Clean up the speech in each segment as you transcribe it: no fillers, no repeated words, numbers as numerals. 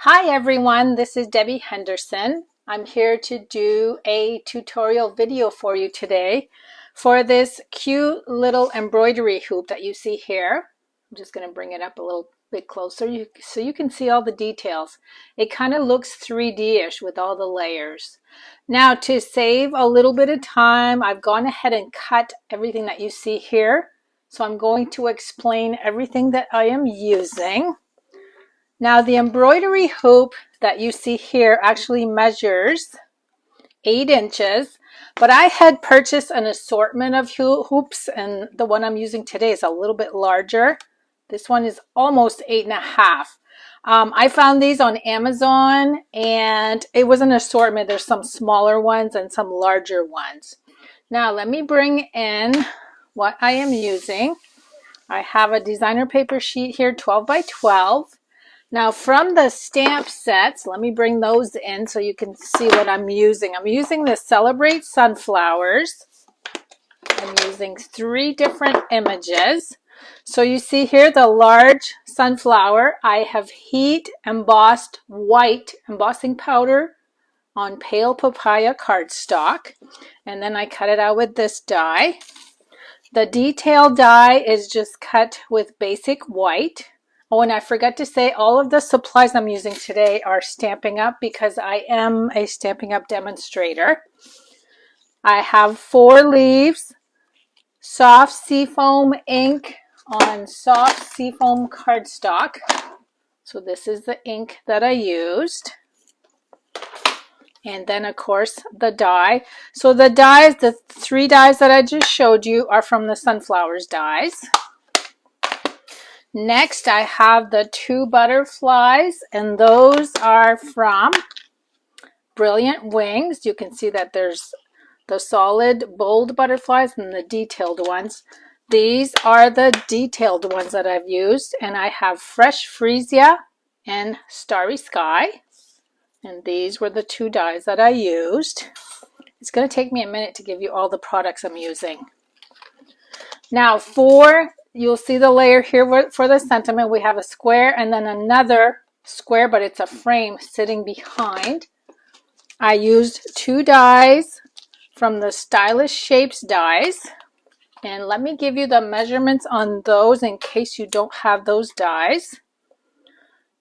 Hi everyone, this is Debbie Henderson. I'm here to do a tutorial video for you today for this cute little embroidery hoop that you see here. I'm just going to bring it up a little bit closer so you can see all the details. It kind of looks 3D-ish with all the layers. Now, to save a little bit of time, I've gone ahead and cut everything that you see here. So I'm going to explain everything that I am using. Now the embroidery hoop that you see here actually measures 8 inches, but I had purchased an assortment of hoops and the one I'm using today is a little bit larger. This one is almost 8.5. I found these on Amazon and it was an assortment. There's some smaller ones and some larger ones. Now let me bring in what I am using. I have a designer paper sheet here, 12 by 12. Now from the stamp sets, let me bring those in so you can see what I'm using. I'm using the Celebrate Sunflowers. I'm using 3 different images. So you see here the large sunflower. I have heat embossed white embossing powder on pale papaya cardstock. And then I cut it out with this die. The detail die is just cut with basic white. Oh, and I forgot to say all of the supplies I'm using today are Stampin' Up because I am a Stampin' Up demonstrator. I have 4 leaves, soft seafoam ink on soft seafoam cardstock. So this is the ink that I used. And then of course the die. So the dies, the 3 dies that I just showed you are from the Sunflowers dies. Next, I have the 2 butterflies, and those are from Brilliant Wings. You can see that there's the solid bold butterflies and the detailed ones. These are the detailed ones that I've used, and I have Fresh Freesia and Starry Sky. And these were the 2 dies that I used. It's going to take me a minute to give you all the products I'm using. Now you'll see the layer here for the sentiment. We have a square and then another square, but it's a frame sitting behind. I used 2 dies from the Stylish Shapes dies. And let me give you the measurements on those in case you don't have those dies.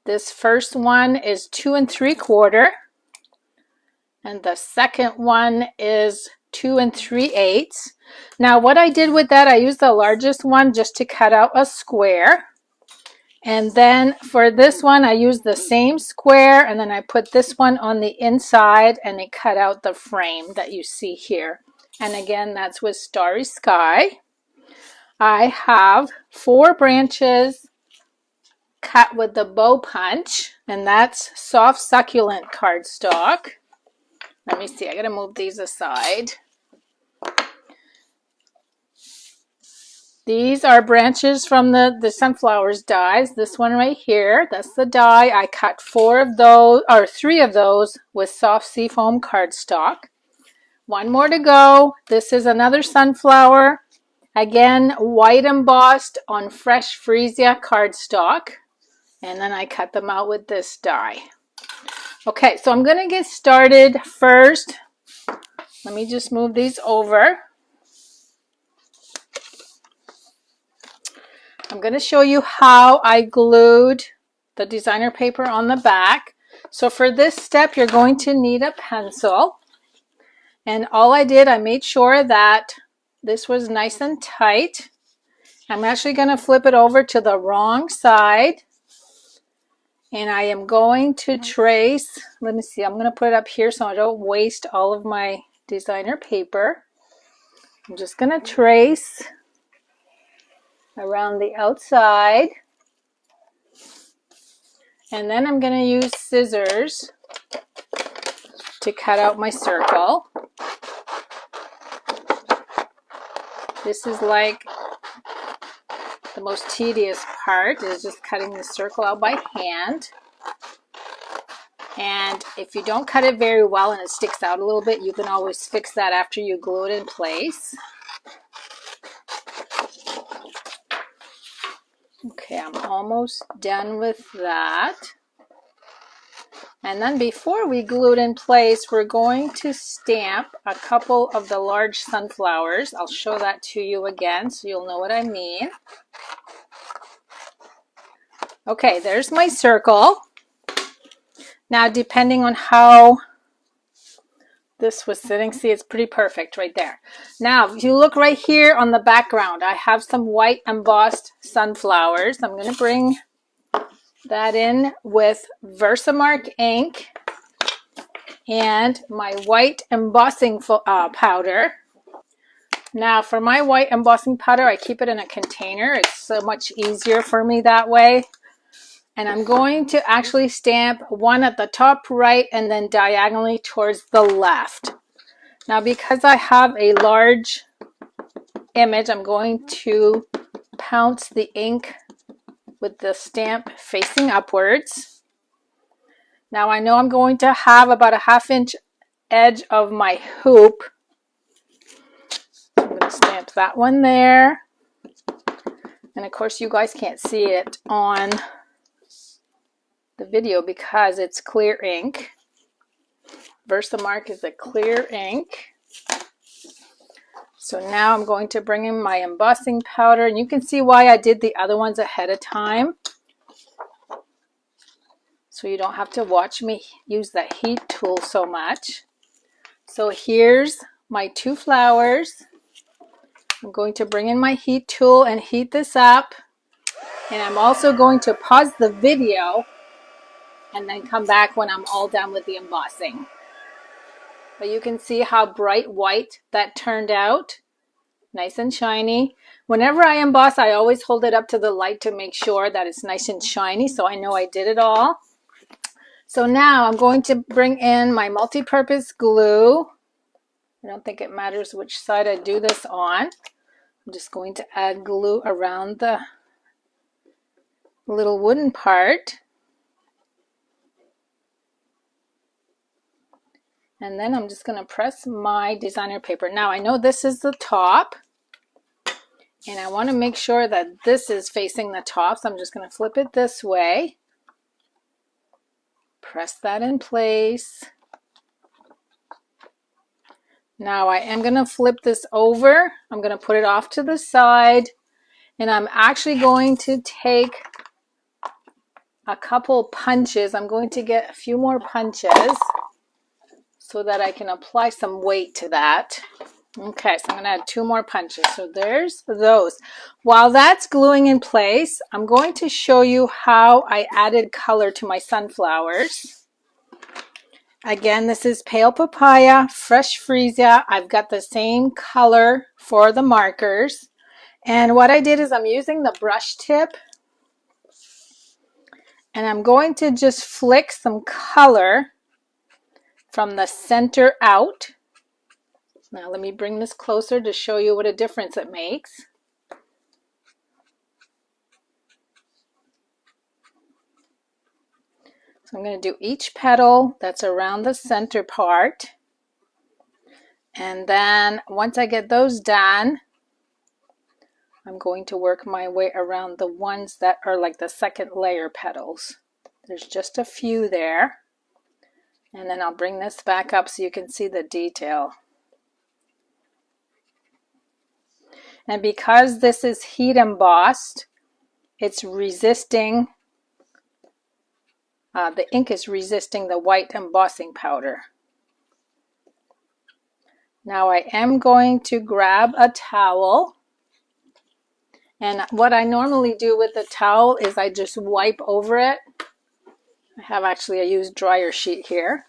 This first one is 2 3/4. And the second one is 2 3/8. Now what I did with that, I used the largest one just to cut out a square. And then for this one, I used the same square and then I put this one on the inside and it cut out the frame that you see here. And again, that's with Starry Sky. I have 4 branches cut with the bow punch, and that's soft succulent cardstock. Let me see, I gotta move these aside. These are branches from the Sunflowers dies. This one right here, that's the die. I cut 4 of those, or 3 of those with soft seafoam cardstock. 1 more to go. This is another sunflower. Again, white embossed on Fresh Freesia cardstock. And then I cut them out with this die. Okay, so I'm going to get started first. Let me just move these over. I'm going to show you how I glued the designer paper on the back. So for this step, you're going to need a pencil. And all I did, I made sure that this was nice and tight. I'm actually going to flip it over to the wrong side. And I am going to trace, let me see, I'm going to put it up here so I don't waste all of my designer paper. I'm just going to trace around the outside. And then I'm going to use scissors to cut out my circle. This is like the most tedious part, is just cutting the circle out by hand. And if you don't cut it very well and it sticks out a little bit, you can always fix that after you glue it in place. Okay, I'm almost done with that. And then before we glue it in place, we're going to stamp a couple of the large sunflowers. I'll show that to you again so you'll know what I mean. Okay, there's my circle. Now, depending on how this was sitting, see, it's pretty perfect right there. Now, if you look right here on the background, I have some white embossed sunflowers. I'm going to bring that in with Versamark ink and my white embossing powder. Now, for my white embossing powder, I keep it in a container. It's so much easier for me that way. And I'm going to actually stamp one at the top right and then diagonally towards the left. Now, because I have a large image, I'm going to pounce the ink with the stamp facing upwards. Now, I know I'm going to have about a 1/2 inch edge of my hoop. I'm going to stamp that one there. And of course, you guys can't see it on the video because it's clear ink. Versamark is a clear ink. So now I'm going to bring in my embossing powder, and you can see why I did the other ones ahead of time. So you don't have to watch me use that heat tool so much. So here's my 2 flowers. I'm going to bring in my heat tool and heat this up. And I'm also going to pause the video and then come back when I'm all done with the embossing. But you can see how bright white that turned out. Nice and shiny. Whenever I emboss, I always hold it up to the light to make sure that it's nice and shiny, so I know I did it all. So now I'm going to bring in my multi-purpose glue. I don't think it matters which side I do this on. I'm just going to add glue around the little wooden part. And then I'm just going to press my designer paper. Now I know this is the top, and I want to make sure that this is facing the top, so I'm just going to flip it this way. Press that in place. Now I am going to flip this over. I'm going to put it off to the side, and I'm actually going to take a couple punches. I'm going to get a few more punches so that I can apply some weight to that. Okay, so I'm going to add 2 more punches. So there's those. While that's gluing in place, I'm going to show you how I added color to my sunflowers. Again, this is Pale Papaya, Fresh Freesia. I've got the same color for the markers. And what I did is I'm using the brush tip, and I'm going to just flick some color from the center out. Now let me bring this closer to show you what a difference it makes. So I'm going to do each petal that's around the center part. And then once I get those done, I'm going to work my way around the ones that are like the second layer petals. There's just a few there. And then I'll bring this back up so you can see the detail. And because this is heat embossed, it's resisting, the ink is resisting the white embossing powder. Now I am going to grab a towel. And what I normally do with the towel is I just wipe over it. I have actually a used dryer sheet here.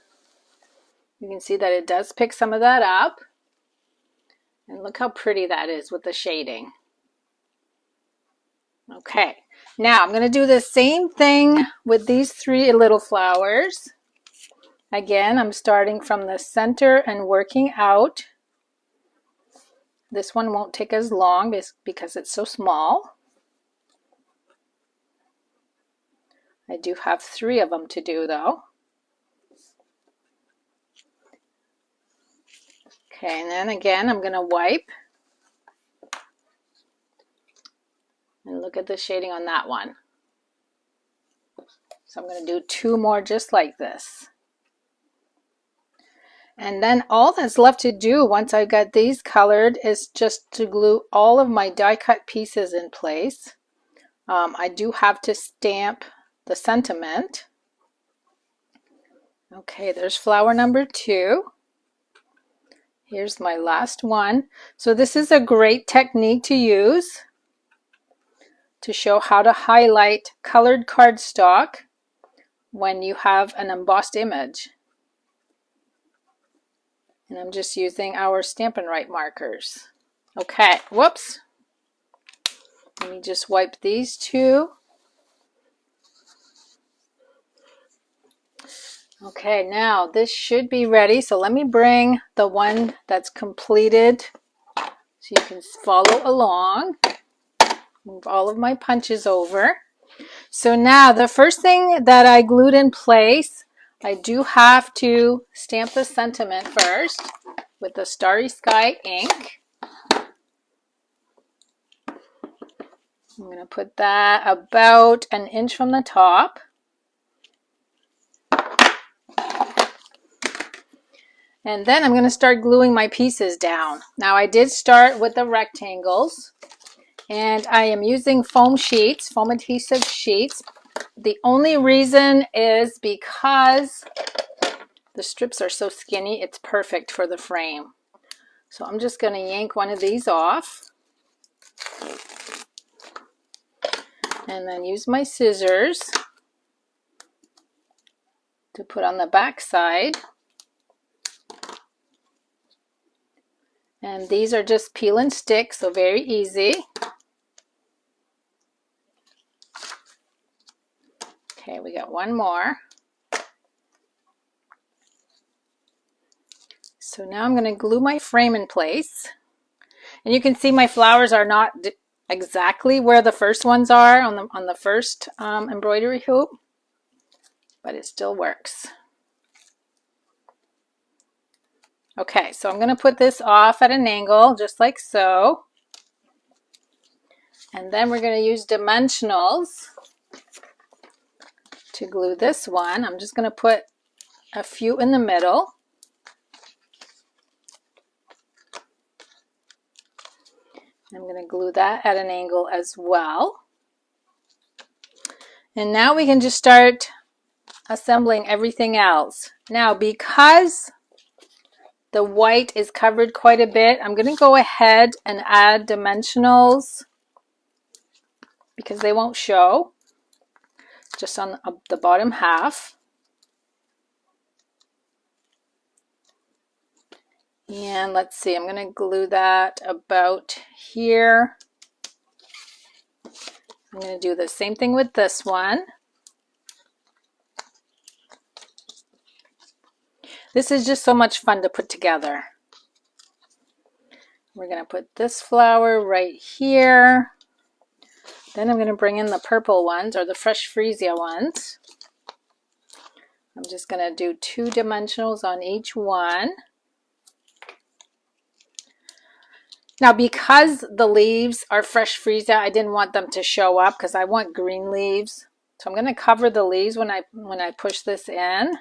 You can see that it does pick some of that up. And look how pretty that is with the shading. Okay, now I'm going to do the same thing with these 3 little flowers. Again, I'm starting from the center and working out. This one won't take as long because it's so small. I do have 3 of them to do though. Okay, and then again, I'm going to wipe. And look at the shading on that one. So I'm going to do 2 more just like this. And then all that's left to do once I've got these colored is just to glue all of my die cut pieces in place. I do have to stamp the sentiment. Okay, there's flower number 2. Here's my last one. So this is a great technique to use to show how to highlight colored cardstock when you have an embossed image. And I'm just using our Stampin' Right markers. Okay, whoops. Let me just wipe these 2. Okay, now this should be ready. So let me bring the one that's completed so you can follow along. Move all of my punches over. So now the first thing that I glued in place, I do have to stamp the sentiment first with the Starry Sky ink. I'm going to put that about 1 inch from the top. And then I'm going to start gluing my pieces down. Now I did start with the rectangles, and I am using foam sheets, foam adhesive sheets. The only reason is because the strips are so skinny, it's perfect for the frame. So I'm just going to yank one of these off and then use my scissors to put on the back side. And these are just peel and stick, so very easy. Okay, we got one more. So now I'm going to glue my frame in place. And you can see my flowers are not exactly where the first ones are on the first embroidery hoop, but it still works. Okay, so I'm going to put this off at an angle, just like so. And then we're going to use dimensionals to glue this one. I'm just going to put a few in the middle. I'm going to glue that at an angle as well. And now we can just start assembling everything else. Now, because the white is covered quite a bit, I'm going to go ahead and add dimensionals because they won't show, just on the bottom half. And let's see, I'm going to glue that about here. I'm going to do the same thing with this one. This is just so much fun to put together. We're going to put this flower right here. Then I'm going to bring in the purple ones, or the fresh freesia ones. I'm just going to do 2 dimensionals on each one. Now, because the leaves are fresh freesia, I didn't want them to show up because I want green leaves. So I'm going to cover the leaves when I push this in.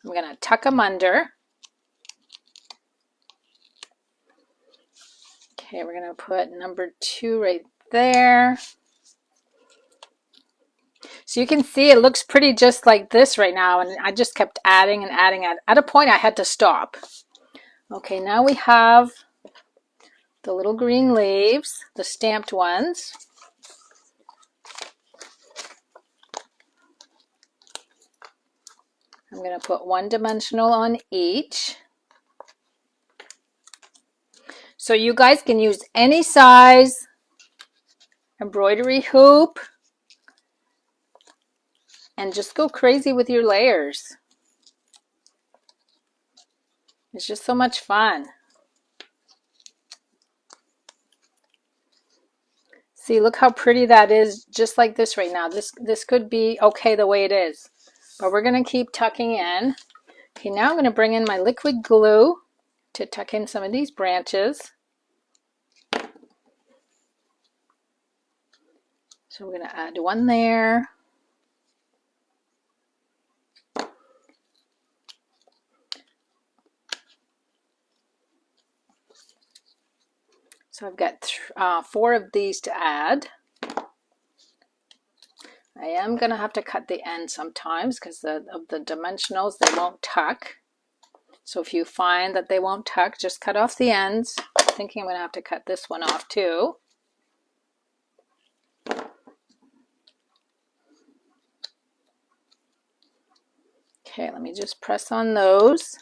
I'm going to tuck them under. Okay, we're going to put number 2 right there. So you can see it looks pretty just like this right now, and I just kept adding and adding. At a point I had to stop. Okay, now we have the little green leaves, the stamped ones. I'm going to put 1 dimensional on each. So you guys can use any size embroidery hoop and just go crazy with your layers. It's just so much fun. See, look how pretty that is, just like this right now. This could be okay the way it is, but we're going to keep tucking in. Okay, now I'm going to bring in my liquid glue to tuck in some of these branches. So we're going to add 1 there. So I've got 4 of these to add. I am going to have to cut the end sometimes because of the dimensionals, they won't tuck. So if you find that they won't tuck, just cut off the ends. I'm thinking I'm going to have to cut this one off too. Okay, let me just press on those.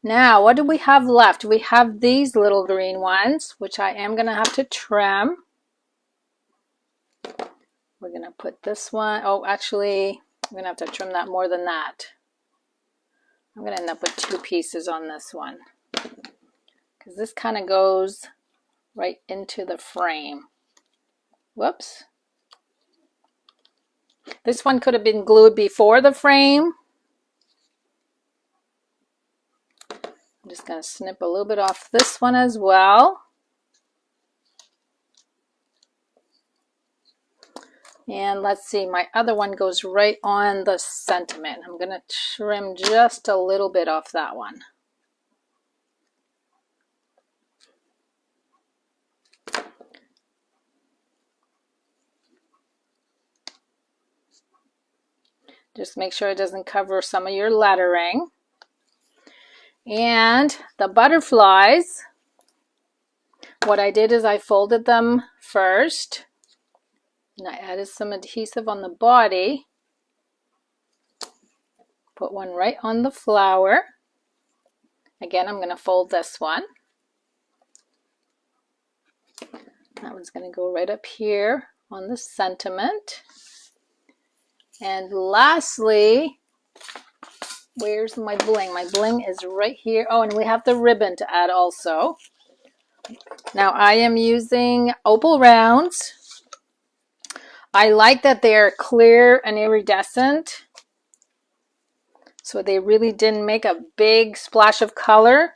Now, what do we have left? We have these little green ones, which I am going to have to trim. We're going to put this one, oh, actually, I'm going to have to trim that more than that. I'm going to end up with 2 pieces on this one because this kind of goes right into the frame. Whoops. This one could have been glued before the frame. I'm just going to snip a little bit off this one as well. And let's see, my other one goes right on the sentiment. I'm going to trim just a little bit off that one. Just make sure it doesn't cover some of your lettering. And the butterflies, what I did is I folded them first. And I added some adhesive on the body. Put one right on the flower. Again, I'm going to fold this one. That one's going to go right up here on the sentiment. And lastly, where's my bling? My bling is right here. Oh, and we have the ribbon to add also. Now I am using opal rounds. I like that they're clear and iridescent, so they really didn't make a big splash of color.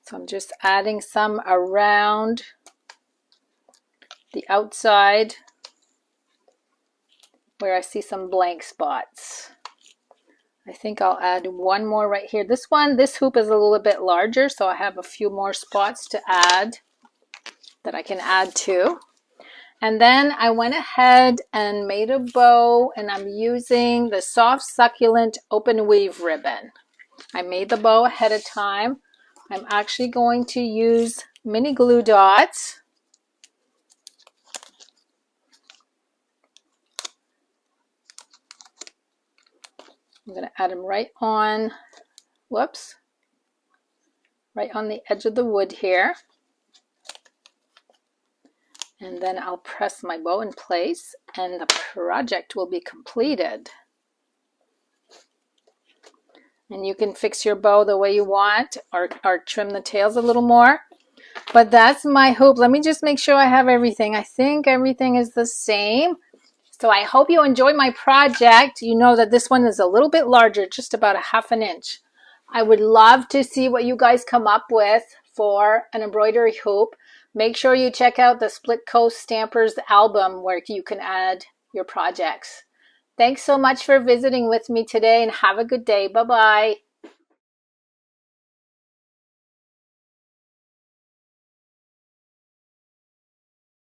So I'm just adding some around the outside where I see some blank spots. I think I'll add one more right here. This hoop is a little bit larger, so I have a few more spots to add that I can add to. And then I went ahead and made a bow, and I'm using the soft succulent open weave ribbon. I made the bow ahead of time. I'm actually going to use mini glue dots. I'm going to add them right on, whoops, right on the edge of the wood here. And then I'll press my bow in place and the project will be completed. And you can fix your bow the way you want or trim the tails a little more. But that's my hoop. Let me just make sure I have everything. I think everything is the same. So I hope you enjoy my project. You know that this one is a little bit larger, just about a ½ inch. I would love to see what you guys come up with for an embroidery hoop. Make sure you check out the Splitcoaststampers album where you can add your projects. Thanks so much for visiting with me today and have a good day. Bye-bye.